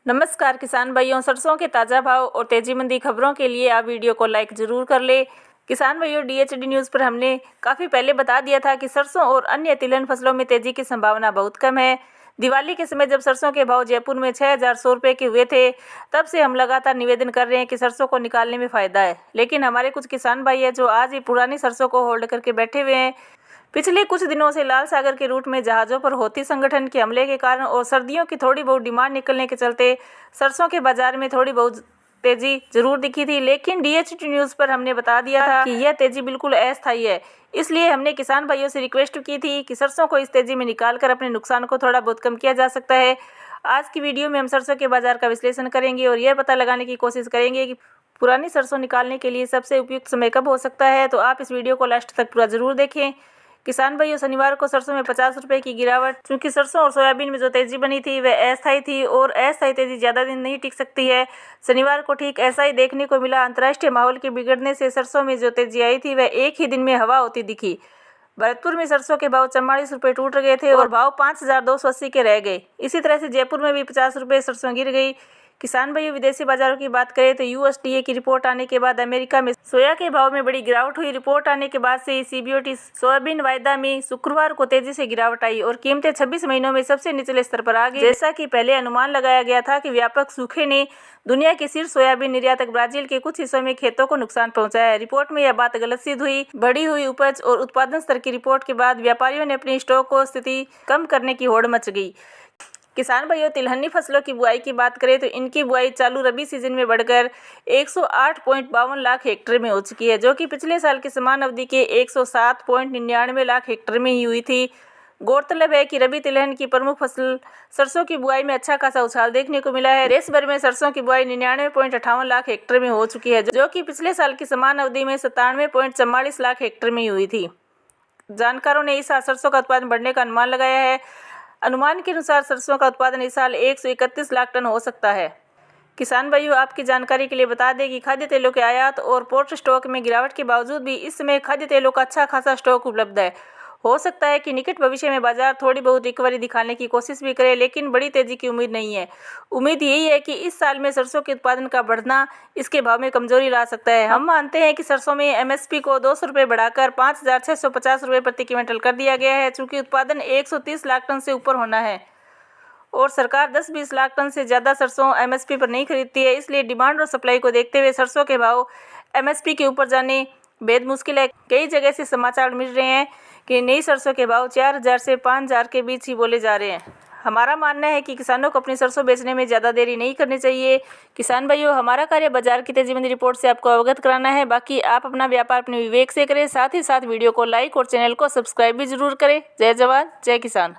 नमस्कार किसान भाइयों, सरसों के ताज़ा भाव और तेजी मंदी खबरों के लिए आप वीडियो को लाइक ज़रूर कर ले। किसान भाइयों, DHD न्यूज़ पर हमने काफ़ी पहले बता दिया था कि सरसों और अन्य तिलहन फसलों में तेजी की संभावना बहुत कम है। दिवाली के समय जब सरसों के भाव जयपुर में 6,100 रुपये के हुए थे, तब से हम लगातार निवेदन कर रहे हैं कि सरसों को निकालने में फ़ायदा है। लेकिन हमारे कुछ किसान भाई हैं जो आज भी पुरानी सरसों को होल्ड करके बैठे हुए हैं। पिछले कुछ दिनों से लाल सागर के रूट में जहाज़ों पर हौती संगठन के हमले के कारण और सर्दियों की थोड़ी बहुत डिमांड निकलने के चलते सरसों के बाजार में थोड़ी बहुत तेजी जरूर दिखी थी, लेकिन DHD न्यूज़ पर हमने बता दिया था कि यह तेजी बिल्कुल अस्थायी है। इसलिए हमने किसान भाइयों से रिक्वेस्ट की थी कि सरसों को इस तेजी में निकाल कर अपने नुकसान को थोड़ा बहुत कम किया जा सकता है। आज की वीडियो में हम सरसों के बाजार का विश्लेषण करेंगे और यह पता लगाने की कोशिश करेंगे कि पुरानी सरसों निकालने के लिए सबसे उपयुक्त समय कब हो सकता है। तो आप इस वीडियो को लास्ट तक पूरा ज़रूर देखें। किसान भाइयों, शनिवार को सरसों में 50 रुपये की गिरावट, क्योंकि सरसों और सोयाबीन में जो तेजी बनी थी वह अस्थायी थी और अस्थायी तेजी ज़्यादा दिन नहीं टिक सकती है। शनिवार को ठीक ऐसा ही देखने को मिला। अंतर्राष्ट्रीय माहौल के बिगड़ने से सरसों में जो तेजी आई थी वह एक ही दिन में हवा होती दिखी। भरतपुर में सरसों के भाव 44 रुपये टूट गए थे और भाव 5,280 के रह गए। इसी तरह से जयपुर में भी 50 रुपये सरसों गिर गई। किसान भाइयों, विदेशी बाजारों की बात करें तो USDA की रिपोर्ट आने के बाद अमेरिका में सोया के भाव में बड़ी गिरावट हुई। रिपोर्ट आने के बाद से CBOT सोयाबीन वायदा में शुक्रवार को तेजी से गिरावट आई और कीमतें 26 महीनों में सबसे निचले स्तर पर आ गई। जैसा कि पहले अनुमान लगाया गया था कि व्यापक सूखे ने दुनिया के शीर्ष सोयाबीन निर्यातक ब्राजील के कुछ हिस्सों में खेतों को नुकसान पहुंचाया है। रिपोर्ट में यह बात गलत सिद्ध हुई। बढ़ी हुई उपज और उत्पादन स्तर की रिपोर्ट के बाद व्यापारियों ने अपनी स्टॉक को स्थिति कम करने की होड़ मच गई। किसान भाइयों, तिलहनी फसलों की बुआई की बात करें तो इनकी बुआई चालू रबी सीजन में बढ़कर 108.52 लाख हेक्टेयर में हो चुकी है, जो कि पिछले साल की समान अवधि के 107.99 लाख हेक्टेयर में ही हुई थी। गौरतलब है कि रबी तिलहन की प्रमुख फसल सरसों की बुआई में अच्छा खासा उछाल देखने को मिला है। देश भर में सरसों की बुआई 99.58 लाख हेक्टेयर में हो चुकी है, जो कि पिछले साल की समान अवधि में 97.44 लाख हेक्टेयर में हुई थी। जानकारों ने इस साल सरसों का उत्पादन बढ़ने का अनुमान लगाया है। अनुमान के अनुसार सरसों का उत्पादन इस साल 131 लाख टन हो सकता है। किसान भाइयों, आपकी जानकारी के लिए बता दें कि खाद्य तेलों के आयात और पोर्ट स्टॉक में गिरावट के बावजूद भी इस समय खाद्य तेलों का अच्छा खासा स्टॉक उपलब्ध है। हो सकता है कि निकट भविष्य में बाजार थोड़ी बहुत रिकवरी दिखाने की कोशिश भी करे, लेकिन बड़ी तेजी की उम्मीद नहीं है। उम्मीद यही है कि इस साल में सरसों के उत्पादन का बढ़ना इसके भाव में कमजोरी ला सकता है। हम मानते हैं कि सरसों में MSP को 200 रुपये बढ़ाकर 5,650 रुपये प्रति क्विंटल कर दिया गया है, चूँकि उत्पादन 130 लाख टन से ऊपर होना है और सरकार 10-20 लाख टन से ज़्यादा सरसों MSP पर नहीं खरीदती है। इसलिए डिमांड और सप्लाई को देखते हुए सरसों के भाव MSP के ऊपर जाने बेहद मुश्किल है। कई जगह से समाचार मिल रहे हैं कि नई सरसों के भाव 4,000 से 5,000 के बीच ही बोले जा रहे हैं। हमारा मानना है कि किसानों को अपनी सरसों बेचने में ज़्यादा देरी नहीं करनी चाहिए। किसान भाइयों, हमारा कार्य बाजार की तेजी मंदी रिपोर्ट से आपको अवगत कराना है। बाकी आप अपना व्यापार अपने विवेक से करें। साथ ही साथ वीडियो को लाइक और चैनल को सब्सक्राइब भी जरूर करें। जय जवान जय किसान।